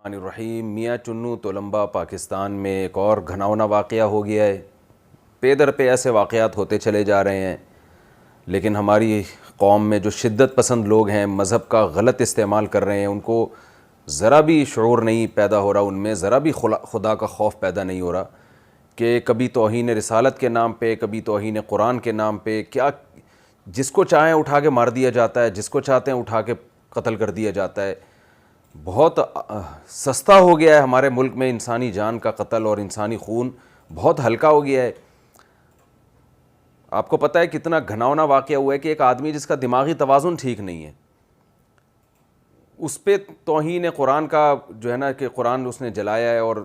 الرحمن الرحیم۔ میاں چنو تولمبا پاکستان میں ایک اور گھناؤنا واقعہ ہو گیا ہے۔ پے در پہ ایسے واقعات ہوتے چلے جا رہے ہیں، لیکن ہماری قوم میں جو شدت پسند لوگ ہیں، مذہب کا غلط استعمال کر رہے ہیں، ان کو ذرا بھی شعور نہیں پیدا ہو رہا، ان میں ذرا بھی خدا کا خوف پیدا نہیں ہو رہا کہ کبھی توہین رسالت کے نام پہ، کبھی توہین قرآن کے نام پہ کیا جس کو چاہیں اٹھا کے مار دیا جاتا ہے، جس کو چاہتے ہیں اٹھا کے قتل کر دیا جاتا ہے۔ بہت سستا ہو گیا ہے ہمارے ملک میں انسانی جان کا قتل، اور انسانی خون بہت ہلکا ہو گیا ہے۔ آپ کو پتہ ہے کتنا گھناؤنا واقعہ ہوا ہے کہ ایک آدمی جس کا دماغی توازن ٹھیک نہیں ہے، اس پہ توہین قرآن کا جو ہے نا کہ قرآن اس نے جلایا ہے، اور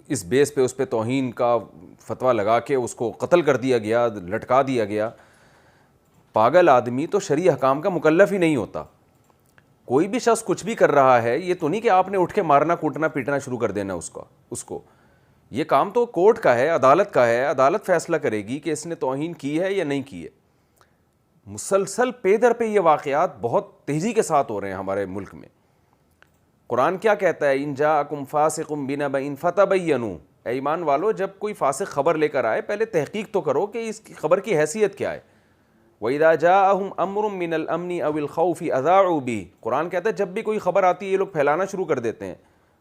اس بیس پہ اس پہ توہین کا فتویٰ لگا کے اس کو قتل کر دیا گیا، لٹکا دیا گیا۔ پاگل آدمی تو شرعی احکام کا مکلف ہی نہیں ہوتا۔ کوئی بھی شخص کچھ بھی کر رہا ہے، یہ تو نہیں کہ آپ نے اٹھ کے مارنا کوٹنا پیٹنا شروع کر دینا اس کو۔ یہ کام تو کورٹ کا ہے، عدالت کا ہے، عدالت فیصلہ کرے گی کہ اس نے توہین کی ہے یا نہیں کی ہے۔ مسلسل پے در پہ یہ واقعات بہت تیزی کے ساتھ ہو رہے ہیں ہمارے ملک میں۔ قرآن کیا کہتا ہے؟ ان جاءکم فاسق بنبأ فتبینوا، اے ایمان والو جب کوئی فاسق خبر لے کر آئے پہلے تحقیق تو کرو کہ اس کی خبر کی حیثیت کیا ہے۔ وَإِذَا جَاءَهُمْ أَمْرٌ مِّنَ الْأَمْنِ أَوِ الْخَوْفِ أَذَاعُوا بِهِ، قرآن کہتا ہے جب بھی کوئی خبر آتی ہے یہ لوگ پھیلانا شروع کر دیتے ہیں۔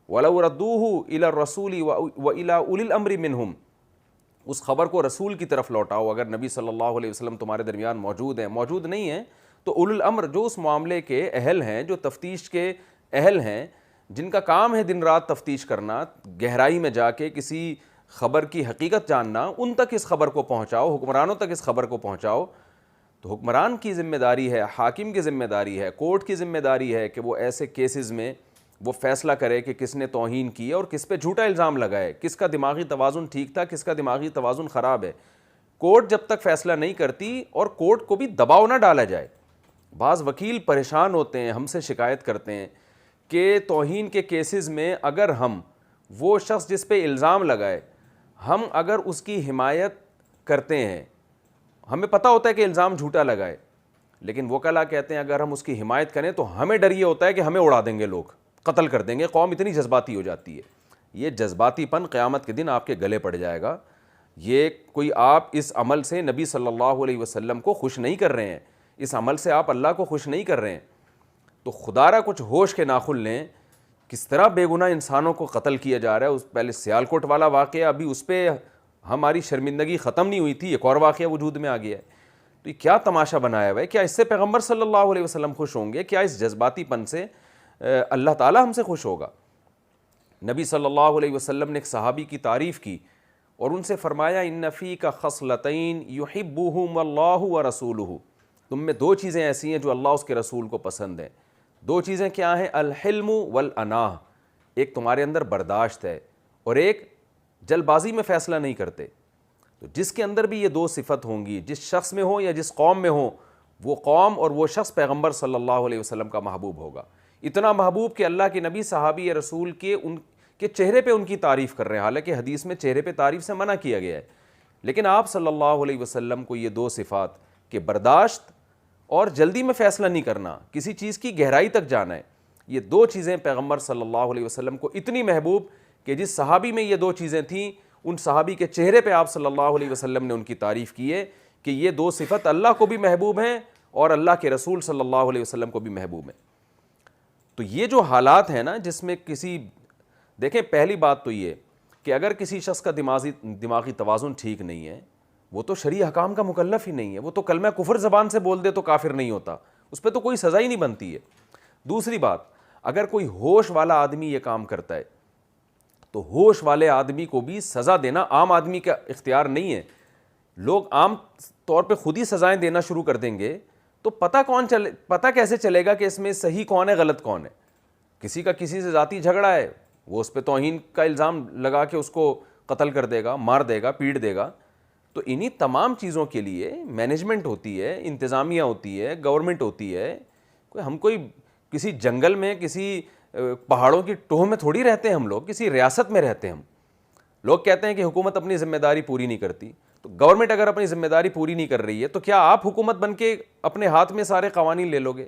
وَلَوْ رَدُّوهُ إِلَى الرَّسُولِ وَإِلَى أُولِي الْأَمْرِ مِنْهُمْ، اس خبر کو رسول کی طرف لوٹاؤ۔ اگر نبی صلی اللہ علیہ وسلم تمہارے درمیان موجود ہیں، موجود نہیں ہیں تو اولو الامر جو اس معاملے کے اہل ہیں، جو تفتیش کے اہل ہیں، جن کا کام ہے دن رات تفتیش کرنا، گہرائی میں جا کے کسی خبر کی حقیقت جاننا، ان تک اس خبر کو پہنچاؤ، حکمرانوں تک اس خبر کو پہنچاؤ۔ تو حکمران کی ذمہ داری ہے، حاکم کی ذمہ داری ہے، کورٹ کی ذمہ داری ہے کہ وہ ایسے کیسز میں وہ فیصلہ کرے کہ کس نے توہین کی ہے اور کس پہ جھوٹا الزام لگائے، کس کا دماغی توازن ٹھیک تھا، کس کا دماغی توازن خراب ہے۔ کورٹ جب تک فیصلہ نہیں کرتی، اور کورٹ کو بھی دباؤ نہ ڈالا جائے۔ بعض وکیل پریشان ہوتے ہیں، ہم سے شکایت کرتے ہیں کہ توہین کے کیسز میں اگر ہم وہ شخص جس پہ الزام لگائے، ہم اگر اس کی حمایت کرتے ہیں، ہمیں پتہ ہوتا ہے کہ الزام جھوٹا لگائے، لیکن وکلاء کہتے ہیں اگر ہم اس کی حمایت کریں تو ہمیں ڈر یہ ہوتا ہے کہ ہمیں اڑا دیں گے، لوگ قتل کر دیں گے۔ قوم اتنی جذباتی ہو جاتی ہے۔ یہ جذباتی پن قیامت کے دن آپ کے گلے پڑ جائے گا۔ یہ کوئی آپ اس عمل سے نبی صلی اللہ علیہ وسلم کو خوش نہیں کر رہے ہیں، اس عمل سے آپ اللہ کو خوش نہیں کر رہے ہیں، تو خدا را کچھ ہوش کے ناخن لیں۔ کس طرح بے گناہ انسانوں کو قتل کیا جا رہا ہے۔ اس پہلے سیالکوٹ والا واقعہ، ابھی اس پہ ہماری شرمندگی ختم نہیں ہوئی تھی، ایک اور واقعہ وجود میں آ گیا ہے۔ تو یہ کیا تماشا بنایا ہوا ہے؟ کیا اس سے پیغمبر صلی اللہ علیہ وسلم خوش ہوں گے؟ کیا اس جذباتی پن سے اللہ تعالیٰ ہم سے خوش ہوگا؟ نبی صلی اللہ علیہ وسلم نے ایک صحابی کی تعریف کی اور ان سے فرمایا ان فیک خصلتین یحبہم اللہ ورسولہ، تم میں دو چیزیں ایسی ہیں جو اللہ اس کے رسول کو پسند ہیں۔ دو چیزیں کیا ہیں؟ الحلم والاناہ، ایک تمہارے اندر برداشت ہے، اور ایک جلد بازی میں فیصلہ نہیں کرتے۔ تو جس کے اندر بھی یہ دو صفت ہوں گی، جس شخص میں ہو یا جس قوم میں ہو، وہ قوم اور وہ شخص پیغمبر صلی اللہ علیہ وسلم کا محبوب ہوگا۔ اتنا محبوب کہ اللہ کے نبی صحابی رسول کے ان کے چہرے پہ ان کی تعریف کر رہے ہیں، حالانکہ حدیث میں چہرے پہ تعریف سے منع کیا گیا ہے، لیکن آپ صلی اللہ علیہ وسلم کو یہ دو صفات کہ برداشت اور جلدی میں فیصلہ نہیں کرنا، کسی چیز کی گہرائی تک جانا ہے، یہ دو چیزیں پیغمبر صلی اللہ علیہ وسلم کو اتنی محبوب کہ جس صحابی میں یہ دو چیزیں تھیں، ان صحابی کے چہرے پہ آپ صلی اللہ علیہ وسلم نے ان کی تعریف کی ہے کہ یہ دو صفت اللہ کو بھی محبوب ہیں اور اللہ کے رسول صلی اللہ علیہ وسلم کو بھی محبوب ہیں۔ تو یہ جو حالات ہیں نا جس میں دیکھیں، پہلی بات تو یہ کہ اگر کسی شخص کا دماغی توازن ٹھیک نہیں ہے، وہ تو شرعی احکام کا مکلف ہی نہیں ہے، وہ تو کلمہ کفر زبان سے بول دے تو کافر نہیں ہوتا، اس پہ تو کوئی سزا ہی نہیں بنتی ہے۔ دوسری بات، اگر کوئی ہوش والا آدمی یہ کام کرتا ہے تو ہوش والے آدمی کو بھی سزا دینا عام آدمی کا اختیار نہیں ہے۔ لوگ عام طور پہ خود ہی سزائیں دینا شروع کر دیں گے تو پتہ کیسے چلے گا کہ اس میں صحیح کون ہے غلط کون ہے؟ کسی کا کسی سے ذاتی جھگڑا ہے، وہ اس پہ توہین کا الزام لگا کے اس کو قتل کر دے گا، مار دے گا، پیٹ دے گا۔ تو انہی تمام چیزوں کے لیے مینجمنٹ ہوتی ہے، انتظامیہ ہوتی ہے، گورنمنٹ ہوتی ہے۔ ہم کوئی کسی جنگل میں کسی پہاڑوں کی ٹوہ میں تھوڑی رہتے ہیں، ہم لوگ کسی ریاست میں رہتے ہیں۔ ہم لوگ کہتے ہیں کہ حکومت اپنی ذمہ داری پوری نہیں کرتی، تو گورنمنٹ اگر اپنی ذمہ داری پوری نہیں کر رہی ہے تو کیا آپ حکومت بن کے اپنے ہاتھ میں سارے قوانین لے لو گے؟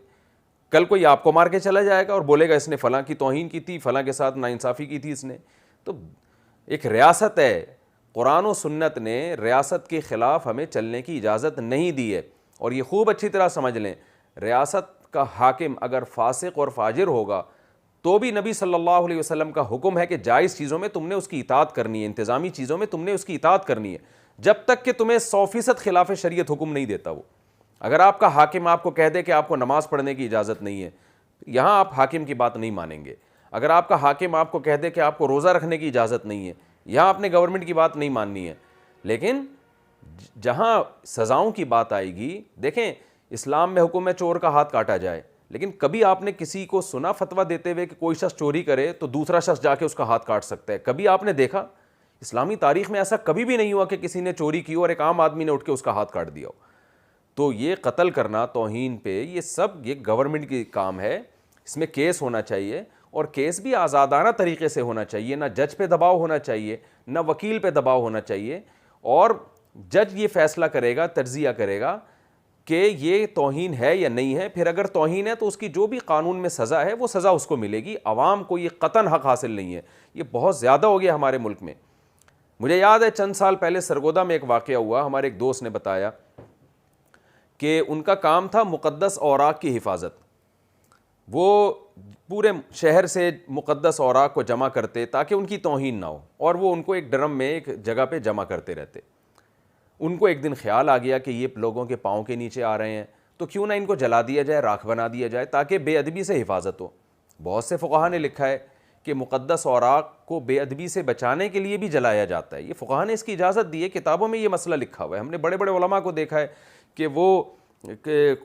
کل کوئی آپ کو مار کے چلا جائے گا اور بولے گا اس نے فلاں کی توہین کی تھی, فلاں کے ساتھ ناانصافی کی تھی اس نے. تو ایک ریاست ہے, قرآن و سنت نے ریاست کے خلاف ہمیں چلنے کی اجازت نہیں دی ہے. اور یہ خوب اچھی طرح سمجھ لیں, ریاست کا حاکم اگر فاسق اور فاجر ہوگا تو بھی نبی صلی اللہ علیہ وسلم کا حکم ہے کہ جائز چیزوں میں تم نے اس کی اطاعت کرنی ہے, انتظامی چیزوں میں تم نے اس کی اطاعت کرنی ہے, جب تک کہ تمہیں 100% خلاف شریعت حکم نہیں دیتا وہ. اگر آپ کا حاکم آپ کو کہہ دے کہ آپ کو نماز پڑھنے کی اجازت نہیں ہے, یہاں آپ حاکم کی بات نہیں مانیں گے. اگر آپ کا حاکم آپ کو کہہ دے کہ آپ کو روزہ رکھنے کی اجازت نہیں ہے, یہاں آپ نے گورنمنٹ کی بات نہیں ماننی ہے. لیکن جہاں سزاؤں کی بات آئے گی, دیکھیں اسلام میں حکم ہے چور کا ہاتھ کاٹا جائے, لیکن کبھی آپ نے کسی کو سنا فتویٰ دیتے ہوئے کہ کوئی شخص چوری کرے تو دوسرا شخص جا کے اس کا ہاتھ کاٹ سکتا ہے؟ کبھی آپ نے دیکھا؟ اسلامی تاریخ میں ایسا کبھی بھی نہیں ہوا کہ کسی نے چوری کی اور ایک عام آدمی نے اٹھ کے اس کا ہاتھ کاٹ دیا ہو. تو یہ قتل کرنا, توہین پہ, یہ سب یہ گورنمنٹ کی کام ہے. اس میں کیس ہونا چاہیے, اور کیس بھی آزادانہ طریقے سے ہونا چاہیے, نہ جج پہ دباؤ ہونا چاہیے, نہ وکیل پہ دباؤ ہونا چاہیے. اور جج یہ فیصلہ کرے گا, تجزیہ کرے گا کہ یہ توہین ہے یا نہیں ہے. پھر اگر توہین ہے تو اس کی جو بھی قانون میں سزا ہے وہ سزا اس کو ملے گی. عوام کو یہ قطعاً حق حاصل نہیں ہے. یہ بہت زیادہ ہو گیا ہمارے ملک میں. مجھے یاد ہے چند سال پہلے سرگودا میں ایک واقعہ ہوا, ہمارے ایک دوست نے بتایا کہ ان کا کام تھا مقدس اوراق کی حفاظت. وہ پورے شہر سے مقدس اوراق کو جمع کرتے تاکہ ان کی توہین نہ ہو, اور وہ ان کو ایک ڈرم میں ایک جگہ پہ جمع کرتے رہتے. ان کو ایک دن خیال آ گیا کہ یہ لوگوں کے پاؤں کے نیچے آ رہے ہیں, تو کیوں نہ ان کو جلا دیا جائے, راکھ بنا دیا جائے, تاکہ بے ادبی سے حفاظت ہو. بہت سے فقہا نے لکھا ہے کہ مقدس اوراق کو بے ادبی سے بچانے کے لیے بھی جلایا جاتا ہے. یہ فقہا نے اس کی اجازت دی ہے, کتابوں میں یہ مسئلہ لکھا ہوا ہے. ہم نے بڑے بڑے علماء کو دیکھا ہے کہ وہ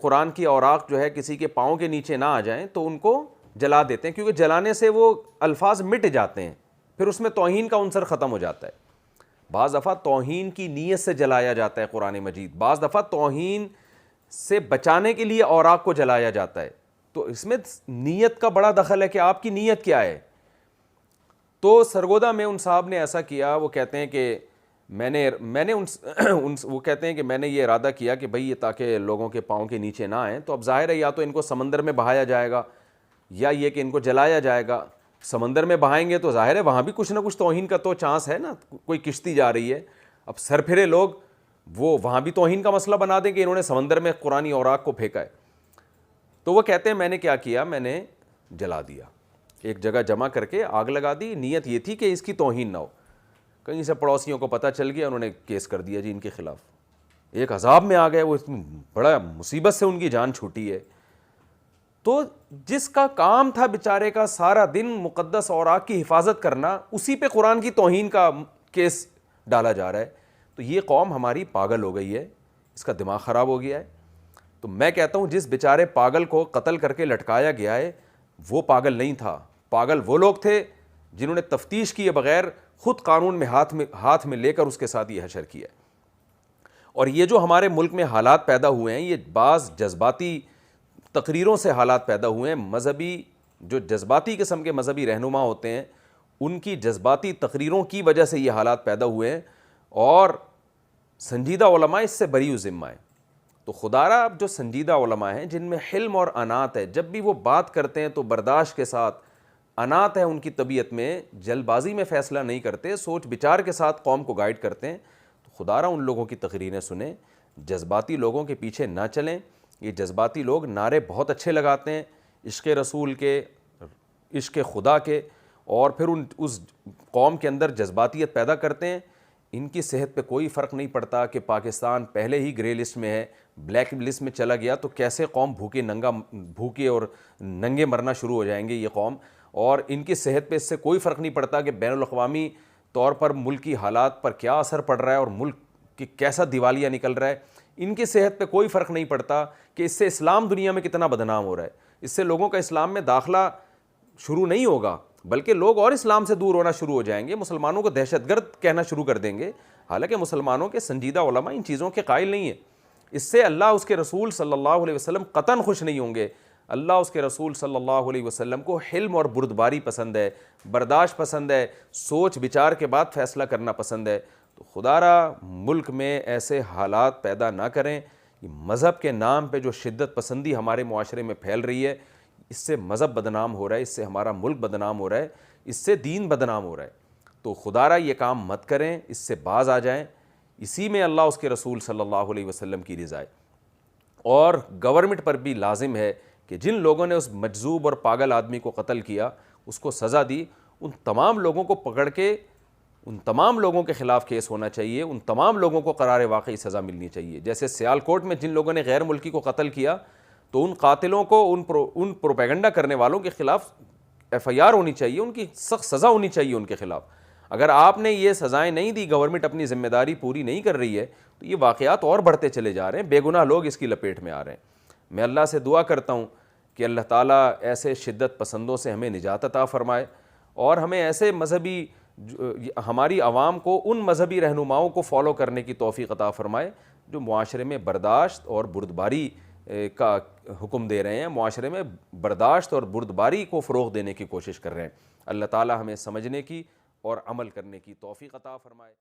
قرآن کی اوراق جو ہے کسی کے پاؤں کے نیچے نہ آ جائیں تو ان کو جلا دیتے ہیں, کیونکہ جلانے سے وہ الفاظ مٹ جاتے ہیں, پھر اس میں توہین کا عنصر ختم ہو جاتا ہے. بعض دفعہ توہین کی نیت سے جلایا جاتا ہے قرآن مجید, بعض دفعہ توہین سے بچانے کے لیے اوراق کو جلایا جاتا ہے. تو اس میں نیت کا بڑا دخل ہے کہ آپ کی نیت کیا ہے. تو سرگودا میں ان صاحب نے ایسا کیا, وہ کہتے ہیں کہ میں نے وہ کہتے ہیں کہ میں نے یہ ارادہ کیا کہ بھئی یہ تاکہ لوگوں کے پاؤں کے نیچے نہ آئیں, تو اب ظاہر ہے یا تو ان کو سمندر میں بہایا جائے گا یا یہ کہ ان کو جلایا جائے گا. سمندر میں بہائیں گے تو ظاہر ہے وہاں بھی کچھ نہ کچھ توہین کا تو چانس ہے نا, کوئی کشتی جا رہی ہے, اب سر پھرے لوگ وہ وہاں بھی توہین کا مسئلہ بنا دیں کہ انہوں نے سمندر میں قرآنی اوراق کو پھینکا ہے. تو وہ کہتے ہیں میں نے کیا کیا, میں نے جلا دیا, ایک جگہ جمع کر کے آگ لگا دی. نیت یہ تھی کہ اس کی توہین نہ ہو. کہیں سے پڑوسیوں کو پتہ چل گیا, انہوں نے کیس کر دیا جی ان کے خلاف. ایک عذاب میں آ گئے, وہ بڑا مصیبت سے ان کی جان چھوٹی ہے. تو جس کا کام تھا بیچارے کا سارا دن مقدس اوراق کی حفاظت کرنا, اسی پہ قرآن کی توہین کا کیس ڈالا جا رہا ہے. تو یہ قوم ہماری پاگل ہو گئی ہے, اس کا دماغ خراب ہو گیا ہے. تو میں کہتا ہوں جس بیچارے پاگل کو قتل کر کے لٹکایا گیا ہے وہ پاگل نہیں تھا. پاگل وہ لوگ تھے جنہوں نے تفتیش کیے بغیر خود قانون میں ہاتھ میں لے کر اس کے ساتھ یہ حشر کیا. اور یہ جو ہمارے ملک میں حالات پیدا ہوئے ہیں, یہ بعض جذباتی تقریروں سے حالات پیدا ہوئے ہیں. مذہبی جو جذباتی قسم کے مذہبی رہنما ہوتے ہیں ان کی جذباتی تقریروں کی وجہ سے یہ حالات پیدا ہوئے ہیں, اور سنجیدہ علماء اس سے بری ذمہ ہیں. تو خدارا اب جو سنجیدہ علماء ہیں جن میں حلم اور انات ہے, جب بھی وہ بات کرتے ہیں تو برداشت کے ساتھ, انات ہے ان کی طبیعت میں, جلد بازی میں فیصلہ نہیں کرتے, سوچ بچار کے ساتھ قوم کو گائیڈ کرتے ہیں, تو خدارا ان لوگوں کی تقریریں سنیں, جذباتی لوگوں کے پیچھے نہ چلیں. یہ جذباتی لوگ نعرے بہت اچھے لگاتے ہیں عشق رسول کے, عشق خدا کے, اور پھر اس قوم کے اندر جذباتیت پیدا کرتے ہیں. ان کی صحت پہ کوئی فرق نہیں پڑتا کہ پاکستان پہلے ہی گرے لسٹ میں ہے, بلیک لسٹ میں چلا گیا تو کیسے قوم بھوکے اور ننگے مرنا شروع ہو جائیں گے یہ قوم. اور ان کی صحت پہ اس سے کوئی فرق نہیں پڑتا کہ بین الاقوامی طور پر ملک کی حالات پر کیا اثر پڑ رہا ہے اور ملک کی کیسا دیوالیہ نکل رہا ہے. ان کی صحت پہ کوئی فرق نہیں پڑتا کہ اس سے اسلام دنیا میں کتنا بدنام ہو رہا ہے. اس سے لوگوں کا اسلام میں داخلہ شروع نہیں ہوگا بلکہ لوگ اور اسلام سے دور ہونا شروع ہو جائیں گے, مسلمانوں کو دہشت گرد کہنا شروع کر دیں گے. حالانکہ مسلمانوں کے سنجیدہ علماء ان چیزوں کے قائل نہیں ہیں. اس سے اللہ اس کے رسول صلی اللہ علیہ وسلم قطعاً خوش نہیں ہوں گے. اللہ اس کے رسول صلی اللہ علیہ وسلم کو حلم اور بردباری پسند ہے, برداشت پسند ہے, سوچ بچار کے بعد فیصلہ کرنا پسند ہے. تو خدارا ملک میں ایسے حالات پیدا نہ کریں. مذہب کے نام پہ جو شدت پسندی ہمارے معاشرے میں پھیل رہی ہے, اس سے مذہب بدنام ہو رہا ہے، اس سے ہمارا ملک بدنام ہو رہا ہے، اس سے دین بدنام ہو رہا ہے. تو خدا را یہ کام مت کریں، اس سے باز آ جائیں. اسی میں اللہ اس کے رسول صلی اللہ علیہ وسلم کی رضا ہے. اور گورنمنٹ پر بھی لازم ہے کہ جن لوگوں نے اس مجذوب اور پاگل آدمی کو قتل کیا، اس کو سزا دی، ان تمام لوگوں کو پکڑ کے ان تمام لوگوں کے خلاف کیس ہونا چاہیے، ان تمام لوگوں کو قرار واقعی سزا ملنی چاہیے. جیسے سیالکوٹ میں جن لوگوں نے غیر ملکی کو قتل کیا، تو ان قاتلوں کو، ان پروپیگنڈا کرنے والوں کے خلاف ایف آئی آر ہونی چاہیے، ان کی سخت سزا ہونی چاہیے ان کے خلاف. اگر آپ نے یہ سزائیں نہیں دی، گورنمنٹ اپنی ذمہ داری پوری نہیں کر رہی ہے، تو یہ واقعات اور بڑھتے چلے جا رہے ہیں، بے گناہ لوگ اس کی لپیٹ میں آ رہے ہیں. میں اللہ سے دعا کرتا ہوں کہ اللہ تعالیٰ ایسے شدت پسندوں سے ہمیں نجات عطا فرمائے، اور ہمیں ایسے مذہبی ہماری عوام کو ان مذہبی رہنماؤں کو فالو کرنے کی توفیق عطا فرمائے جو معاشرے میں برداشت اور بردباری کا حکم دے رہے ہیں، معاشرے میں برداشت اور بردباری کو فروغ دینے کی کوشش کر رہے ہیں. اللہ تعالیٰ ہمیں سمجھنے کی اور عمل کرنے کی توفیق عطا فرمائے.